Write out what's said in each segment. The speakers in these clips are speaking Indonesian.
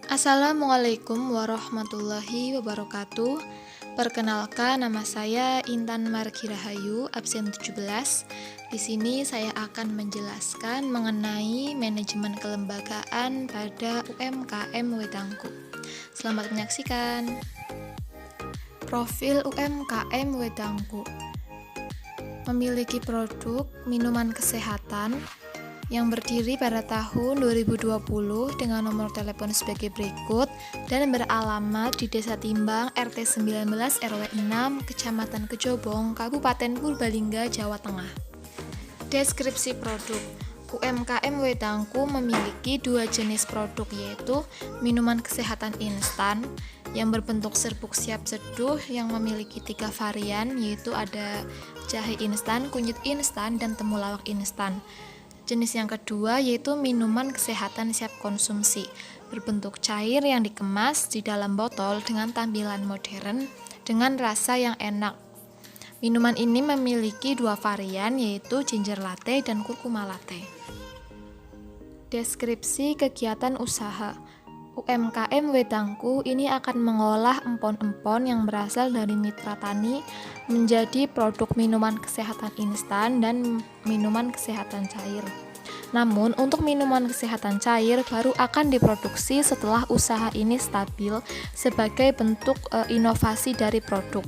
Assalamualaikum warahmatullahi wabarakatuh. Perkenalkan, nama saya Intan Margirahayu, absen 17. Di sini saya akan menjelaskan mengenai manajemen kelembagaan pada UMKM Wedangku. Selamat menyaksikan. Profil UMKM Wedangku memiliki produk minuman kesehatan yang berdiri pada tahun 2020 dengan nomor telepon sebagai berikut dan beralamat di Desa Timbang, RT 19 RW 6, Kecamatan Kejobong, Kabupaten Purbalingga, Jawa Tengah. Deskripsi produk. UMKM Wedangku memiliki dua jenis produk, yaitu minuman kesehatan instan yang berbentuk serbuk siap seduh yang memiliki 3 varian, yaitu ada jahe instan, kunyit instan, dan temulawak instan. Jenis yang kedua yaitu minuman kesehatan siap konsumsi, berbentuk cair yang dikemas di dalam botol dengan tampilan modern dengan rasa yang enak. Minuman ini memiliki 2 varian, yaitu ginger latte dan kurkuma latte. Deskripsi kegiatan usaha. UMKM Wedangku ini akan mengolah empon-empon yang berasal dari mitra tani menjadi produk minuman kesehatan instan dan minuman kesehatan cair. Namun, untuk minuman kesehatan cair baru akan diproduksi setelah usaha ini stabil sebagai bentuk inovasi dari produk.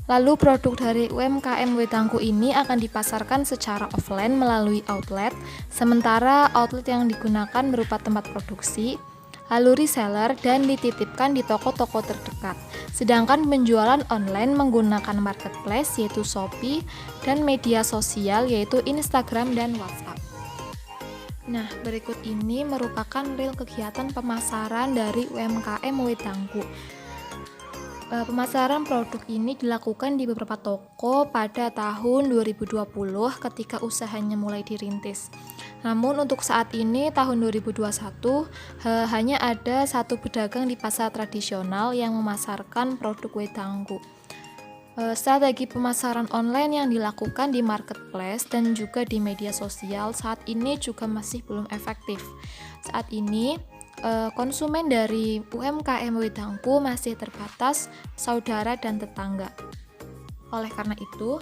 Lalu produk dari UMKM Wedangku ini akan dipasarkan secara offline melalui outlet, sementara outlet yang digunakan berupa tempat produksi, lalu reseller, dan dititipkan di toko-toko terdekat. Sedangkan penjualan online menggunakan marketplace yaitu Shopee dan media sosial yaitu Instagram dan WhatsApp. Nah, berikut ini merupakan real kegiatan pemasaran dari UMKM Wedangku. Pemasaran produk ini dilakukan di beberapa toko pada tahun 2020 ketika usahanya mulai dirintis. Namun untuk saat ini tahun 2021 hanya ada 1 pedagang di pasar tradisional yang memasarkan produk Wedangku. Strategi pemasaran online yang dilakukan di marketplace dan juga di media sosial saat ini juga masih belum efektif. Saat ini konsumen dari UMKM Wedangku masih terbatas saudara dan tetangga. Oleh karena itu,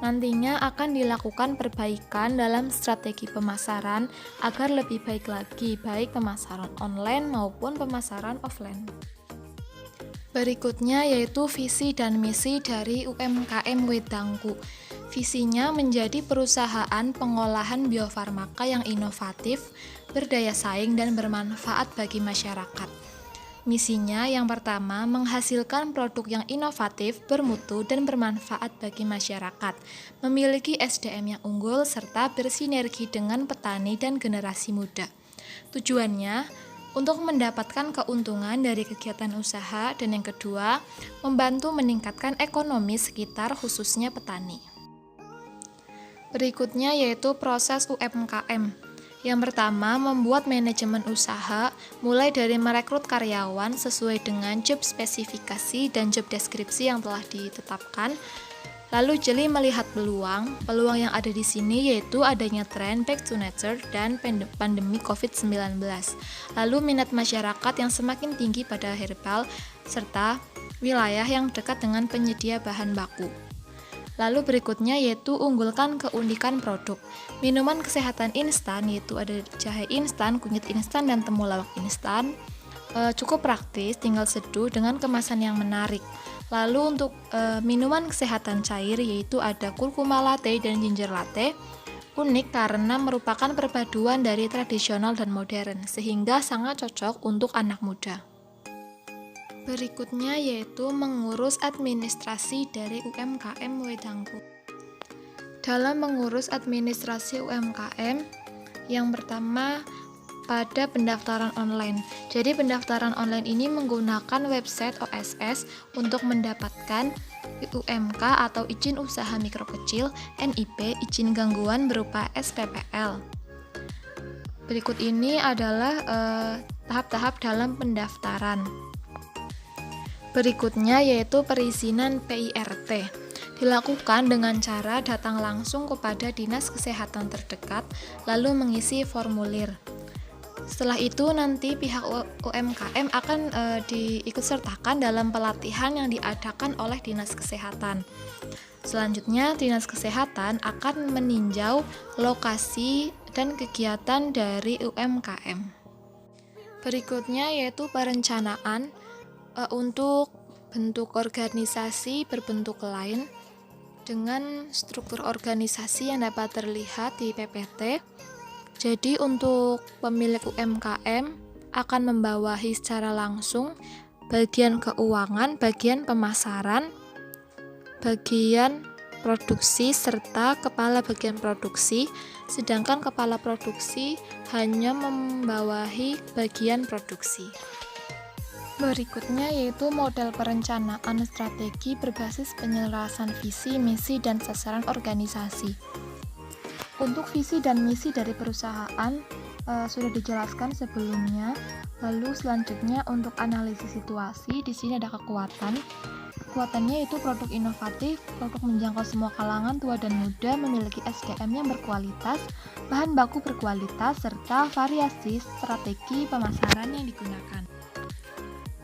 nantinya akan dilakukan perbaikan dalam strategi pemasaran agar lebih baik lagi, baik pemasaran online maupun pemasaran offline. Berikutnya yaitu visi dan misi dari UMKM Wedangku. Visinya menjadi perusahaan pengolahan biofarmaka yang inovatif, berdaya saing, dan bermanfaat bagi masyarakat. Misinya yang pertama, menghasilkan produk yang inovatif, bermutu, dan bermanfaat bagi masyarakat, memiliki SDM yang unggul, serta bersinergi dengan petani dan generasi muda. Tujuannya, untuk mendapatkan keuntungan dari kegiatan usaha, dan yang kedua, membantu meningkatkan ekonomi sekitar khususnya petani. Berikutnya yaitu proses UMKM. Yang pertama, membuat manajemen usaha mulai dari merekrut karyawan sesuai dengan job spesifikasi dan job deskripsi yang telah ditetapkan. Lalu jeli melihat peluang yang ada di sini yaitu adanya tren back to nature dan pandemi COVID-19. Lalu minat masyarakat yang semakin tinggi pada herbal serta wilayah yang dekat dengan penyedia bahan baku. Lalu berikutnya yaitu unggulkan keunikan produk. Minuman kesehatan instan yaitu ada jahe instan, kunyit instan, dan temulawak instan. Cukup praktis, tinggal seduh dengan kemasan yang menarik. Lalu untuk minuman kesehatan cair yaitu ada kurkuma latte dan ginger latte. Unik karena merupakan perpaduan dari tradisional dan modern, sehingga sangat cocok untuk anak muda. Berikutnya yaitu mengurus administrasi dari UMKM Wedangku. Dalam mengurus administrasi UMKM, yang pertama pada pendaftaran online. Jadi pendaftaran online ini menggunakan website OSS untuk mendapatkan UMK atau izin usaha mikro kecil, NIP, izin gangguan berupa SPPL. Berikut ini adalah tahap-tahap dalam pendaftaran. Berikutnya yaitu perizinan PIRT. dilakukan dengan cara datang langsung kepada dinas kesehatan terdekat, lalu mengisi formulir. Setelah itu nanti pihak UMKM akan diikutsertakan dalam pelatihan yang diadakan oleh dinas kesehatan. Selanjutnya, dinas kesehatan akan meninjau lokasi dan kegiatan dari UMKM. Berikutnya yaitu perencanaan untuk bentuk organisasi berbentuk lain dengan struktur organisasi yang dapat terlihat di PPT. Jadi untuk pemilik UMKM akan membawahi secara langsung bagian keuangan, bagian pemasaran, bagian produksi, serta kepala bagian produksi, sedangkan kepala produksi hanya membawahi bagian produksi. Berikutnya yaitu model perencanaan strategi berbasis penyelarasan visi, misi, dan sasaran organisasi. Untuk visi dan misi dari perusahaan sudah dijelaskan sebelumnya. Lalu selanjutnya untuk analisis situasi, di sini ada kekuatan. Kekuatannya itu produk inovatif, produk menjangkau semua kalangan tua dan muda, memiliki SDM yang berkualitas, bahan baku berkualitas, serta variasi strategi pemasaran yang digunakan.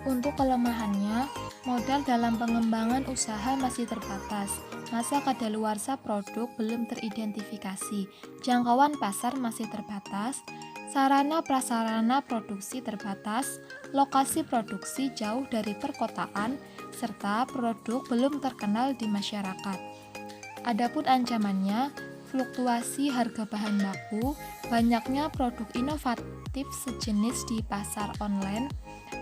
Untuk kelemahannya, modal dalam pengembangan usaha masih terbatas, masa kadaluarsa produk belum teridentifikasi, jangkauan pasar masih terbatas, sarana prasarana produksi terbatas, lokasi produksi jauh dari perkotaan, serta produk belum terkenal di masyarakat. Adapun ancamannya, fluktuasi harga bahan baku, banyaknya produk inovatif sejenis di pasar online,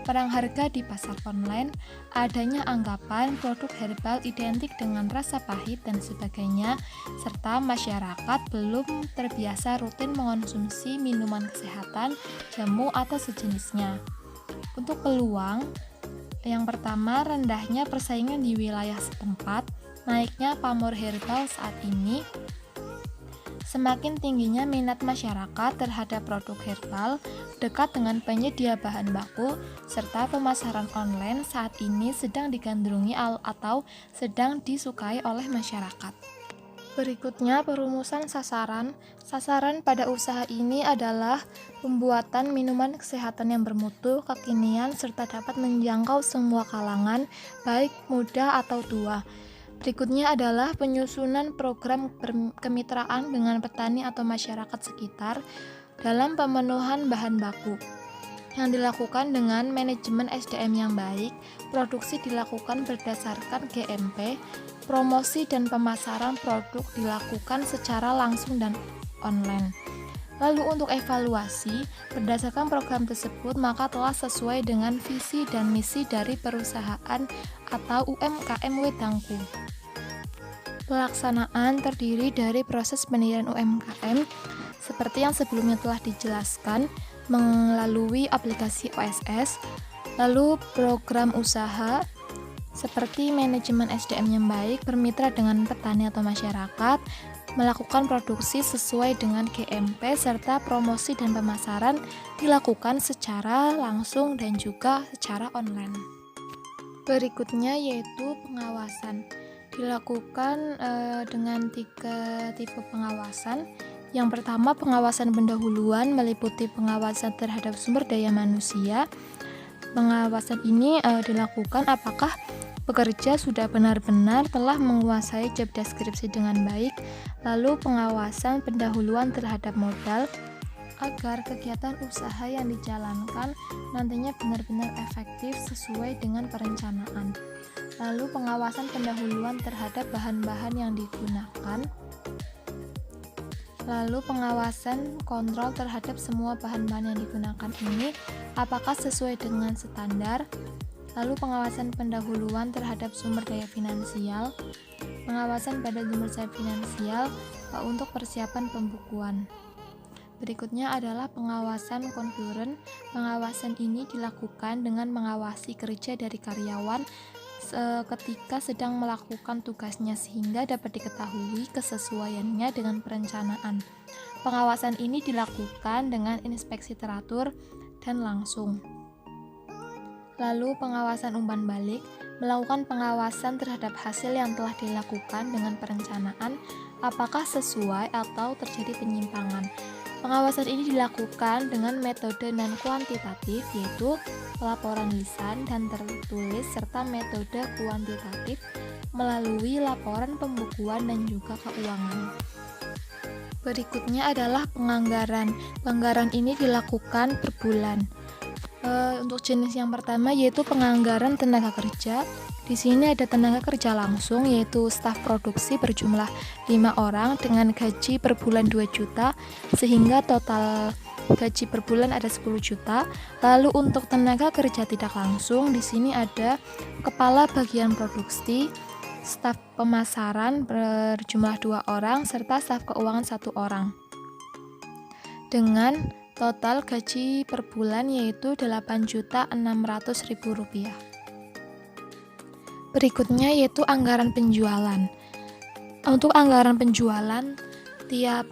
perang harga di pasar online, adanya anggapan produk herbal identik dengan rasa pahit dan sebagainya, serta masyarakat belum terbiasa rutin mengonsumsi minuman kesehatan, jamu, atau sejenisnya. Untuk peluang, yang pertama, rendahnya persaingan di wilayah setempat, naiknya pamor herbal saat ini, semakin tingginya minat masyarakat terhadap produk herbal, dekat dengan penyedia bahan baku, serta pemasaran online saat ini sedang digandrungi atau sedang disukai oleh masyarakat. Berikutnya, perumusan sasaran. Sasaran pada usaha ini adalah pembuatan minuman kesehatan yang bermutu, kekinian, serta dapat menjangkau semua kalangan, baik muda atau tua. Berikutnya adalah penyusunan program kemitraan dengan petani atau masyarakat sekitar dalam pemenuhan bahan baku yang dilakukan dengan manajemen SDM yang baik. Produksi dilakukan berdasarkan GMP, promosi dan pemasaran produk dilakukan secara langsung dan online. Lalu untuk evaluasi, berdasarkan program tersebut maka telah sesuai dengan visi dan misi dari perusahaan atau UMKM Wedangku. Pelaksanaan terdiri dari proses pendirian UMKM seperti yang sebelumnya telah dijelaskan melalui aplikasi OSS, lalu program usaha seperti manajemen SDM yang baik, bermitra dengan petani atau masyarakat, melakukan produksi sesuai dengan GMP, serta promosi dan pemasaran dilakukan secara langsung dan juga secara online. Berikutnya yaitu pengawasan. Dilakukan dengan 3 tipe pengawasan. Yang pertama, pengawasan pendahuluan meliputi pengawasan terhadap sumber daya manusia. Pengawasan ini dilakukan apakah pekerja sudah benar-benar telah menguasai job deskripsi dengan baik. Lalu pengawasan pendahuluan terhadap modal agar kegiatan usaha yang dijalankan nantinya benar-benar efektif sesuai dengan perencanaan. Lalu pengawasan pendahuluan terhadap bahan-bahan yang digunakan. Lalu pengawasan kontrol terhadap semua bahan-bahan yang digunakan ini apakah sesuai dengan standar. Lalu pengawasan pendahuluan terhadap sumber daya finansial. Pengawasan pada sumber daya finansial untuk persiapan pembukuan. Berikutnya adalah pengawasan konkuren. Pengawasan ini dilakukan dengan mengawasi kerja dari karyawan ketika sedang melakukan tugasnya sehingga dapat diketahui kesesuaiannya dengan perencanaan. Pengawasan ini dilakukan dengan inspeksi teratur dan langsung. Lalu pengawasan umpan balik. melakukan pengawasan terhadap hasil yang telah dilakukan dengan perencanaan apakah sesuai atau terjadi penyimpangan. Pengawasan ini dilakukan dengan metode non-kuantitatif, yaitu laporan lisan dan tertulis, serta metode kuantitatif melalui laporan pembukuan dan juga keuangan. Berikutnya adalah penganggaran. Penganggaran ini dilakukan per bulan. Untuk jenis yang pertama yaitu penganggaran tenaga kerja. Di sini ada tenaga kerja langsung, yaitu staf produksi berjumlah 5 orang dengan gaji per bulan 2 juta, sehingga total gaji per bulan ada 10 juta. Lalu untuk tenaga kerja tidak langsung, di sini ada kepala bagian produksi, staf pemasaran berjumlah 2 orang, serta staf keuangan 1 orang. Dengan total gaji per bulan yaitu Rp8.600.000. Berikutnya yaitu anggaran penjualan. Untuk anggaran penjualan, tiap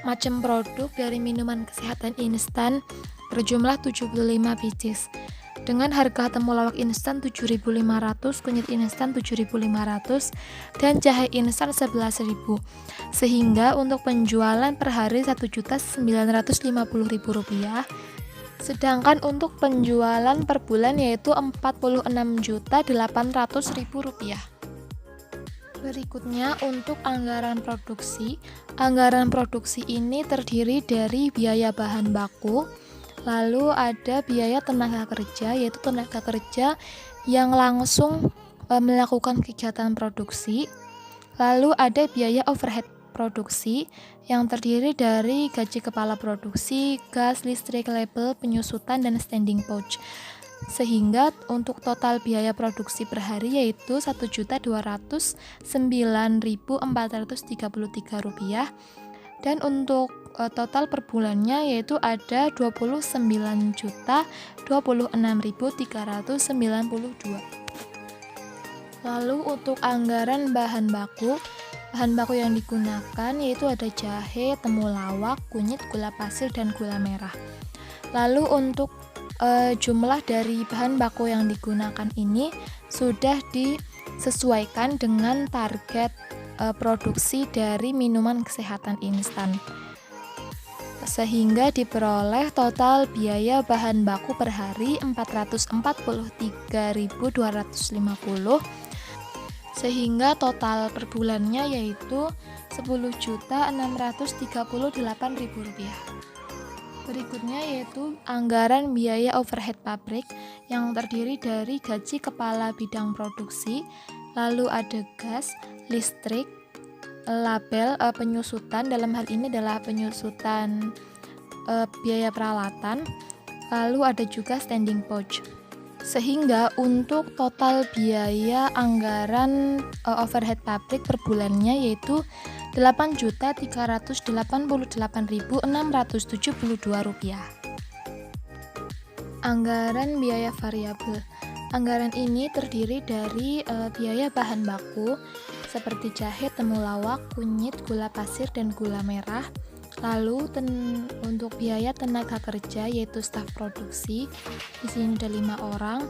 macam produk dari minuman kesehatan instan berjumlah 75 pieces. Dengan harga temulawak instan 7.500, kunyit instan 7.500, dan jahe instan 11.000. Sehingga untuk penjualan per hari Rp1.950.000. Sedangkan untuk penjualan per bulan yaitu Rp46.800.000. Berikutnya untuk anggaran produksi. Anggaran produksi ini terdiri dari biaya bahan baku, lalu ada biaya tenaga kerja, yaitu tenaga kerja yang langsung melakukan kegiatan produksi, lalu ada biaya overhead produksi yang terdiri dari gaji kepala produksi, gas, listrik, label, penyusutan, dan standing pouch. Sehingga untuk total biaya produksi per hari yaitu Rp1.209.433, dan untuk total per bulannya yaitu ada Rp29.026.392. Lalu untuk anggaran bahan baku yang digunakan yaitu ada jahe, temulawak, kunyit, gula pasir, dan gula merah. Lalu untuk jumlah dari bahan baku yang digunakan ini sudah disesuaikan dengan target produksi dari minuman kesehatan instan, sehingga diperoleh total biaya bahan baku per hari Rp443.250, sehingga total per bulannya yaitu Rp10.638.000. Berikutnya yaitu anggaran biaya overhead pabrik yang terdiri dari gaji kepala bidang produksi, lalu ada gas, listrik, label, penyusutan, dalam hal ini adalah penyusutan biaya peralatan, lalu ada juga standing pouch. Sehingga untuk total biaya anggaran overhead pabrik per bulannya yaitu Rp8.388.672. Anggaran biaya variabel. Anggaran ini terdiri dari biaya bahan baku seperti jahe, temulawak, kunyit, gula pasir, dan gula merah. Lalu untuk biaya tenaga kerja yaitu staf produksi, di sini ada 5 orang.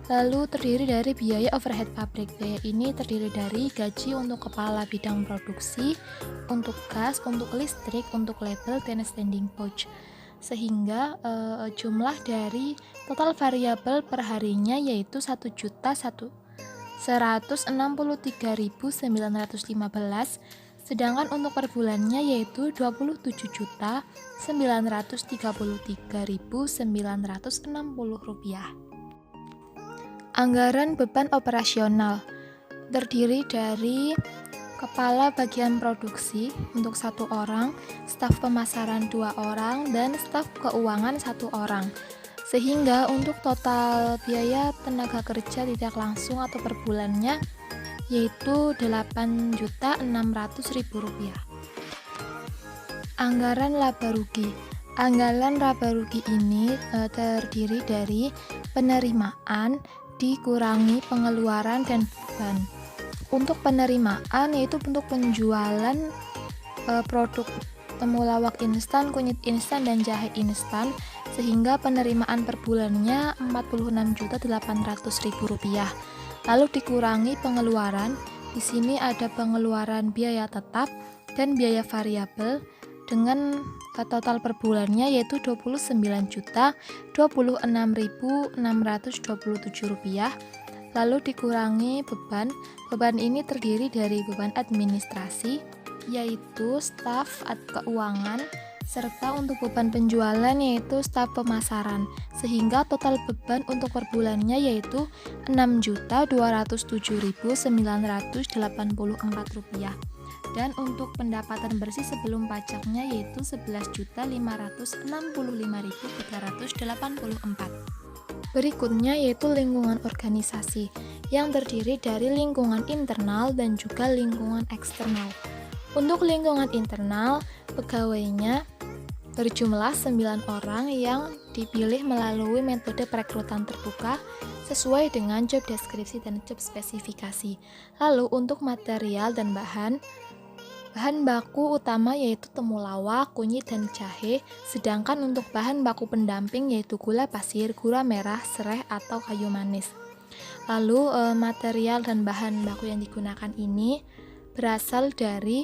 Lalu terdiri dari biaya overhead pabrik. Biaya ini terdiri dari gaji untuk kepala bidang produksi, untuk gas, untuk listrik, untuk label, dan standing pouch. Sehingga jumlah dari total variabel per harinya yaitu Rp1.163.915. Sedangkan untuk per bulannya yaitu Rp27.933.960. Anggaran beban operasional terdiri dari kepala bagian produksi untuk 1 orang, staf pemasaran 2 orang, dan staf keuangan 1 orang. Sehingga untuk total biaya tenaga kerja tidak langsung atau per bulannya yaitu Rp8.600.000. Anggaran laba rugi. Anggaran laba rugi ini terdiri dari penerimaan dikurangi pengeluaran dan beban. Untuk penerimaan yaitu untuk penjualan produk temulawak instan, kunyit instan, dan jahe instan, sehingga penerimaan per bulannya Rp46.800.000. Lalu dikurangi pengeluaran. Di sini ada pengeluaran biaya tetap dan biaya variabel dengan total per bulannya yaitu Rp29.026.627. Lalu dikurangi beban. Beban ini terdiri dari beban administrasi yaitu staf keuangan, serta untuk beban penjualan yaitu staf pemasaran, sehingga total beban untuk per bulannya yaitu Rp6.027.984, dan untuk pendapatan bersih sebelum pajaknya yaitu Rp11.565.384. Berikutnya yaitu lingkungan organisasi yang terdiri dari lingkungan internal dan juga lingkungan eksternal. Untuk lingkungan internal, pegawainya berjumlah 9 orang yang dipilih melalui metode perekrutan terbuka sesuai dengan job deskripsi dan job spesifikasi. Lalu untuk material dan bahan baku utama yaitu temulawak, kunyit, dan jahe, sedangkan untuk bahan baku pendamping yaitu gula pasir, gula merah, serai, atau kayu manis. Lalu material dan bahan baku yang digunakan ini berasal dari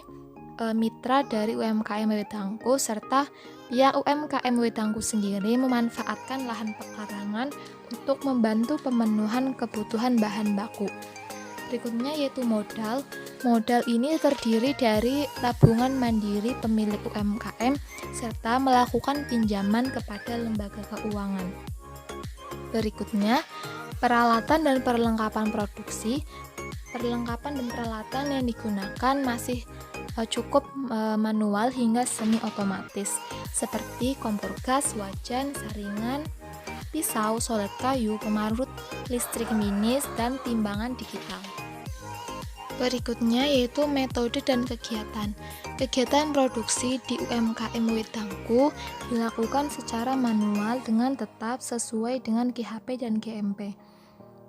mitra dari UMKM Wedangku, serta pihak UMKM Wedangku sendiri memanfaatkan lahan pekarangan untuk membantu pemenuhan kebutuhan bahan baku. Berikutnya yaitu modal. Modal ini terdiri dari tabungan mandiri pemilik UMKM serta melakukan pinjaman kepada lembaga keuangan. Berikutnya, peralatan dan perlengkapan produksi. Perlengkapan dan peralatan yang digunakan masih cukup manual hingga semi otomatis seperti kompor gas, wajan, saringan, pisau, solet kayu, pemarut listrik minis, dan timbangan digital. Berikutnya yaitu metode dan kegiatan. Kegiatan produksi di UMKM Wedangku dilakukan secara manual dengan tetap sesuai dengan GHP dan GMP.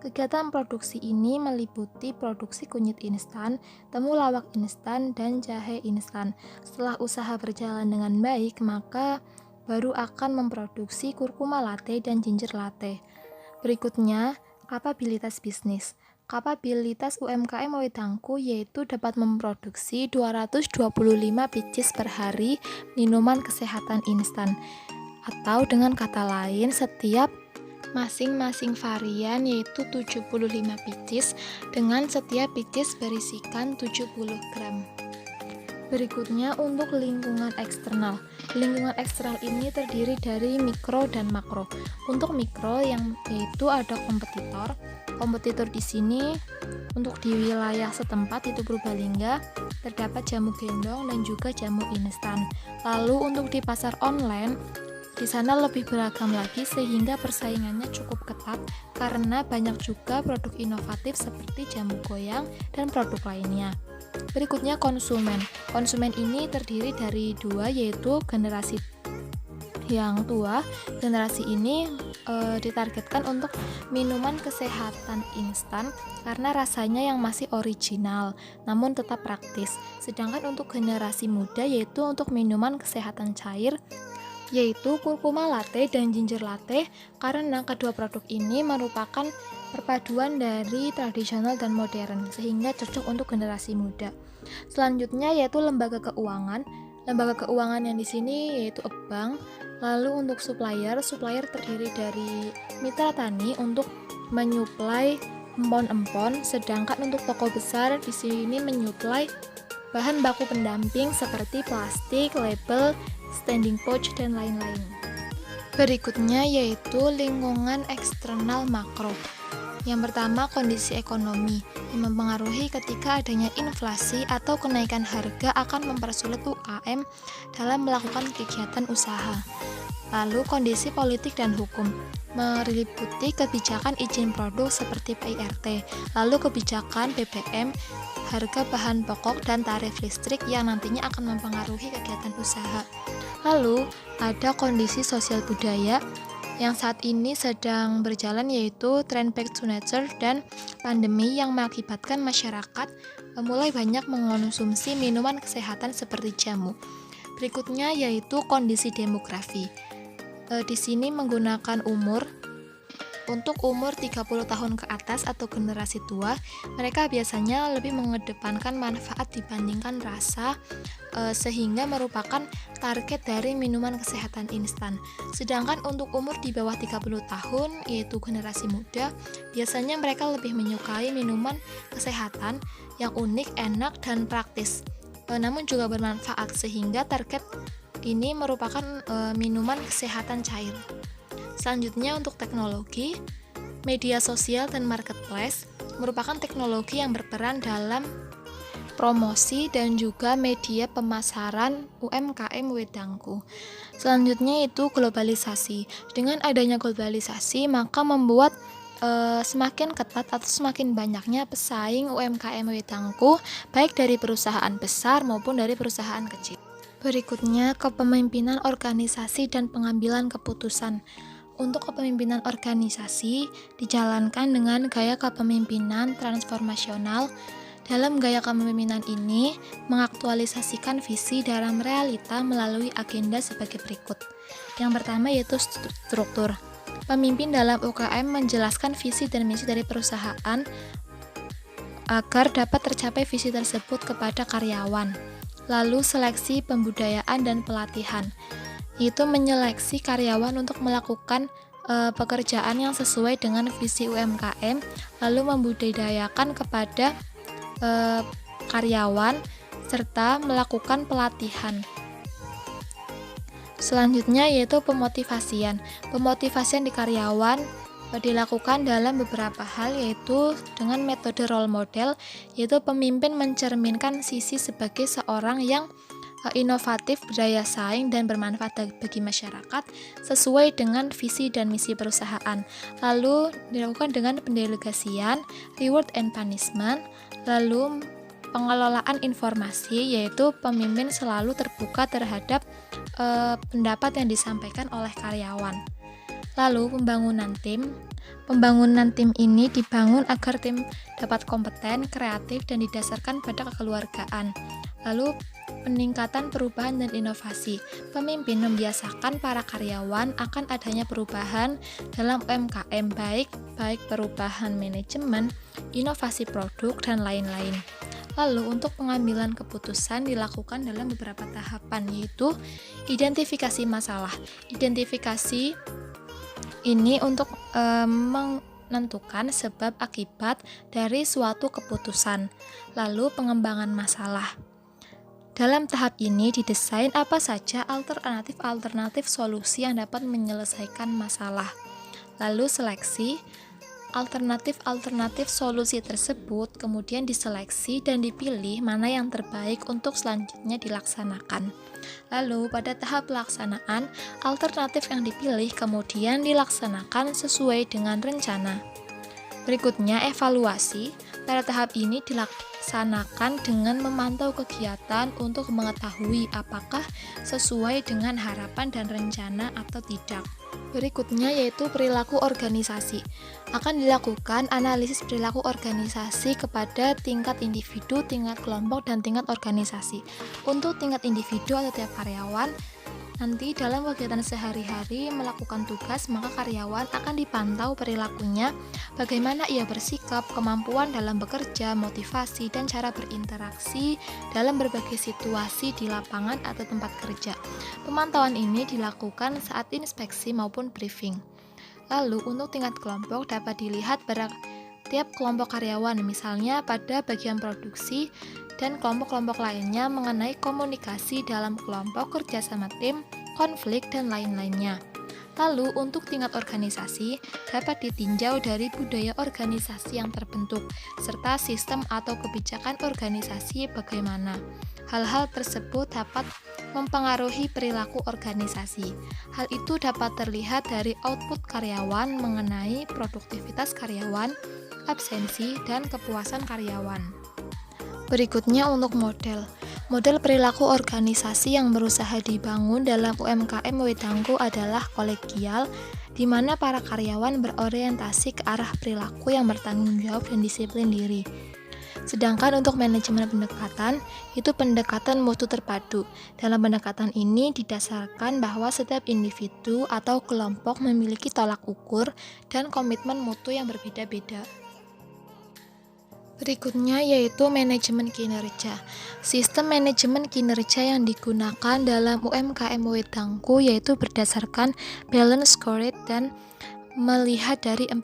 Kegiatan produksi ini meliputi produksi kunyit instan, temulawak instan, dan jahe instan. Setelah usaha berjalan dengan baik, maka baru akan memproduksi kurkuma latte dan ginger latte. Berikutnya, kapabilitas bisnis. Kapabilitas UMKM Wedangku yaitu dapat memproduksi 225 pieces per hari minuman kesehatan instan. Atau dengan kata lain, setiap masing-masing varian yaitu 75 pieces dengan setiap pieces berisikan 70 gram. Berikutnya untuk lingkungan eksternal. Lingkungan eksternal ini terdiri dari mikro dan makro. Untuk mikro yaitu ada kompetitor. Kompetitor di sini untuk di wilayah setempat itu Purbalingga terdapat jamu gendong dan juga jamu instan. Lalu untuk di pasar online di sana lebih beragam lagi sehingga persaingannya cukup ketat karena banyak juga produk inovatif seperti jamu goyang dan produk lainnya. Berikutnya konsumen. Konsumen ini terdiri dari dua yaitu generasi yang tua. Generasi ini ditargetkan untuk minuman kesehatan instan karena rasanya yang masih original namun tetap praktis. Sedangkan untuk generasi muda yaitu untuk minuman kesehatan cair yaitu kurkuma latte dan ginger latte karena kedua produk ini merupakan perpaduan dari tradisional dan modern sehingga cocok untuk generasi muda. Selanjutnya yaitu lembaga keuangan. Lembaga keuangan yang di sini yaitu bank. Lalu untuk supplier terdiri dari mitra tani untuk menyuplai empon-empon, sedangkan untuk toko besar di sini menyuplai bahan baku pendamping seperti plastik, label, standing pouch, dan lain-lain. Berikutnya yaitu lingkungan eksternal makro. Yang pertama, kondisi ekonomi yang mempengaruhi ketika adanya inflasi atau kenaikan harga akan mempersulit UKM dalam melakukan kegiatan usaha. Lalu kondisi politik dan hukum meliputi kebijakan izin produk seperti PIRT, lalu kebijakan BBM, harga bahan pokok, dan tarif listrik yang nantinya akan mempengaruhi kegiatan usaha. Lalu ada kondisi sosial budaya yang saat ini sedang berjalan yaitu tren back to nature dan pandemi yang mengakibatkan masyarakat mulai banyak mengonsumsi minuman kesehatan seperti jamu. Berikutnya yaitu kondisi demografi. Di sini menggunakan umur Untuk umur 30 tahun ke atas atau generasi tua, mereka biasanya lebih mengedepankan manfaat dibandingkan rasa, sehingga merupakan target dari minuman kesehatan instan. Sedangkan untuk umur di bawah 30 tahun, yaitu generasi muda, biasanya mereka lebih menyukai minuman kesehatan yang unik, enak, dan praktis, namun juga bermanfaat, sehingga target ini merupakan minuman kesehatan cair. Selanjutnya untuk teknologi, media sosial dan marketplace merupakan teknologi yang berperan dalam promosi dan juga media pemasaran UMKM Wedangku. Selanjutnya itu globalisasi. Dengan adanya globalisasi maka membuat semakin ketat atau semakin banyaknya pesaing UMKM Wedangku, baik dari perusahaan besar maupun dari perusahaan kecil. Berikutnya, kepemimpinan organisasi dan pengambilan keputusan. Untuk kepemimpinan organisasi dijalankan dengan gaya kepemimpinan transformasional. Dalam gaya kepemimpinan ini mengaktualisasikan visi dalam realita melalui agenda sebagai berikut. Yang pertama yaitu struktur. Pemimpin dalam UKM menjelaskan visi dan misi dari perusahaan agar dapat tercapai visi tersebut kepada karyawan. Lalu seleksi pembudayaan dan pelatihan, yaitu menyeleksi karyawan untuk melakukan pekerjaan yang sesuai dengan visi UMKM, lalu membudidayakan kepada karyawan serta melakukan pelatihan. Selanjutnya yaitu pemotivasian. Pemotivasian di karyawan dilakukan dalam beberapa hal, yaitu dengan metode role model, yaitu pemimpin mencerminkan sisi sebagai seorang yang inovatif, berdaya saing, dan bermanfaat bagi masyarakat sesuai dengan visi dan misi perusahaan. Lalu dilakukan dengan pendelegasian, reward and punishment, lalu pengelolaan informasi, yaitu pemimpin selalu terbuka terhadap pendapat yang disampaikan oleh karyawan. Lalu pembangunan tim. Pembangunan tim ini dibangun agar tim dapat kompeten, kreatif, dan didasarkan pada kekeluargaan. Lalu peningkatan perubahan dan inovasi. Pemimpin membiasakan para karyawan akan adanya perubahan dalam UMKM, baik perubahan manajemen, inovasi produk, dan lain-lain. Lalu untuk pengambilan keputusan dilakukan dalam beberapa tahapan, yaitu identifikasi masalah. Identifikasi ini untuk menentukan sebab akibat dari suatu keputusan. Lalu pengembangan masalah. Dalam tahap ini didesain apa saja alternatif solusi yang dapat menyelesaikan masalah. Lalu seleksi. Alternatif solusi tersebut kemudian diseleksi dan dipilih mana yang terbaik untuk selanjutnya dilaksanakan. Lalu pada tahap pelaksanaan, alternatif yang dipilih kemudian dilaksanakan sesuai dengan rencana. Berikutnya evaluasi. Pada tahap ini dilaksanakan dengan memantau kegiatan untuk mengetahui apakah sesuai dengan harapan dan rencana atau tidak. Berikutnya yaitu perilaku organisasi. Akan dilakukan analisis perilaku organisasi kepada tingkat individu, tingkat kelompok, dan tingkat organisasi. Untuk tingkat individu atau tiap karyawan, nanti dalam kegiatan sehari-hari melakukan tugas, maka karyawan akan dipantau perilakunya, bagaimana ia bersikap, kemampuan dalam bekerja, motivasi, dan cara berinteraksi dalam berbagai situasi di lapangan atau tempat kerja. Pemantauan ini dilakukan saat inspeksi maupun briefing. Lalu untuk tingkat kelompok dapat dilihat pada tiap kelompok karyawan, misalnya pada bagian produksi dan kelompok-kelompok lainnya mengenai komunikasi dalam kelompok, kerjasama tim, konflik, dan lain-lainnya. Lalu untuk tingkat organisasi dapat ditinjau dari budaya organisasi yang terbentuk, serta sistem atau kebijakan organisasi bagaimana. Hal-hal tersebut dapat mempengaruhi perilaku organisasi. Hal itu dapat terlihat dari output karyawan mengenai produktivitas karyawan, absensi, dan kepuasan karyawan. Berikutnya untuk model perilaku organisasi yang berusaha dibangun dalam UMKM Wedangku adalah kolegial, di mana para karyawan berorientasi ke arah perilaku yang bertanggung jawab dan disiplin diri. Sedangkan untuk manajemen pendekatan, itu pendekatan mutu terpadu. Dalam pendekatan ini didasarkan bahwa setiap individu atau kelompok memiliki tolak ukur dan komitmen mutu yang berbeda-beda. Berikutnya yaitu manajemen kinerja. Sistem manajemen kinerja yang digunakan dalam UMKM Wedangku yaitu berdasarkan balance scorecard dan melihat dari 4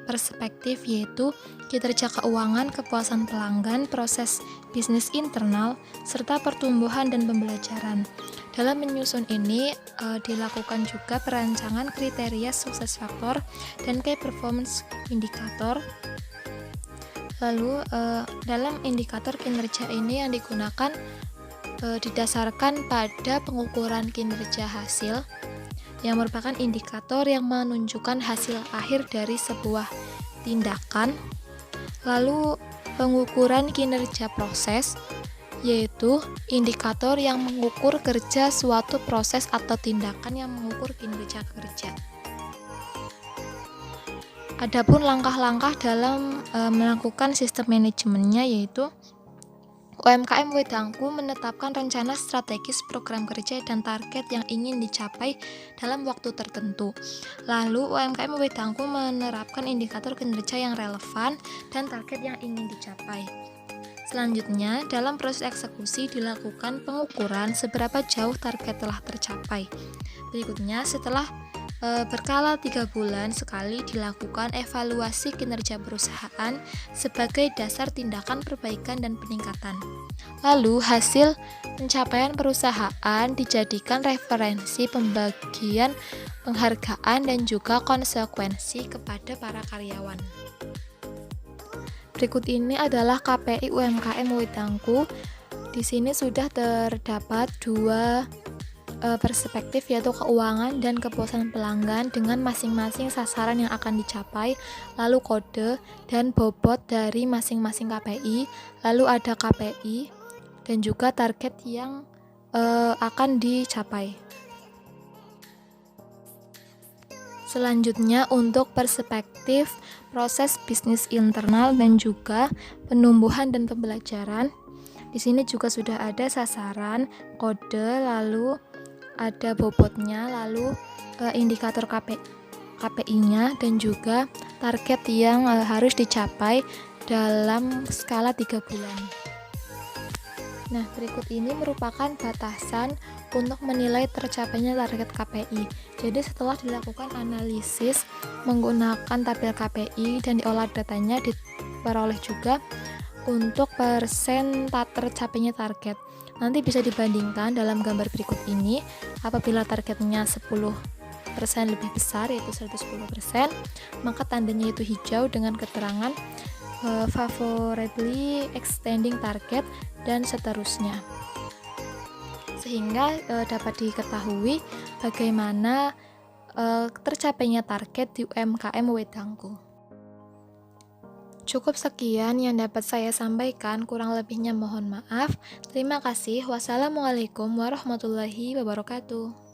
perspektif yaitu kinerja keuangan, kepuasan pelanggan, proses bisnis internal, serta pertumbuhan dan pembelajaran. Dalam menyusun ini dilakukan juga perancangan kriteria sukses faktor dan key performance indikator. Lalu dalam indikator kinerja ini yang digunakan didasarkan pada pengukuran kinerja hasil yang merupakan indikator yang menunjukkan hasil akhir dari sebuah tindakan. Lalu pengukuran kinerja proses yaitu indikator yang mengukur kerja suatu proses atau tindakan yang mengukur kinerja kerja. Adapun langkah-langkah dalam melakukan sistem manajemennya yaitu UMKM Wedangku menetapkan rencana strategis program kerja dan target yang ingin dicapai dalam waktu tertentu. Lalu UMKM Wedangku menerapkan indikator kinerja yang relevan dan target yang ingin dicapai. Selanjutnya, dalam proses eksekusi dilakukan pengukuran seberapa jauh target telah tercapai. Berikutnya, setelah berkala 3 bulan sekali dilakukan evaluasi kinerja perusahaan sebagai dasar tindakan perbaikan dan peningkatan. Lalu hasil pencapaian perusahaan dijadikan referensi pembagian penghargaan dan juga konsekuensi kepada para karyawan. Berikut ini adalah KPI UMKM Wedangku. Di sini sudah terdapat 2 perspektif yaitu keuangan dan kepuasan pelanggan dengan masing-masing sasaran yang akan dicapai, lalu kode dan bobot dari masing-masing KPI, lalu ada KPI dan juga target yang akan dicapai. Selanjutnya untuk perspektif proses bisnis internal dan juga penumbuhan dan pembelajaran. Di sini juga sudah ada sasaran, kode, lalu ada bobotnya, lalu indikator KPI-nya dan juga target yang harus dicapai dalam skala 3 bulan. Nah, berikut ini merupakan batasan untuk menilai tercapainya target KPI. Jadi setelah dilakukan analisis menggunakan tabel KPI dan diolah datanya diperoleh juga untuk persen tercapainya target. Nanti bisa dibandingkan dalam gambar berikut ini. Apabila targetnya 10% lebih besar yaitu 110%, maka tandanya itu hijau dengan keterangan favorably extending target dan seterusnya. Sehingga dapat diketahui bagaimana tercapainya target di UMKM Wedangku. Cukup sekian yang dapat saya sampaikan, kurang lebihnya mohon maaf. Terima kasih. Wassalamualaikum warahmatullahi wabarakatuh.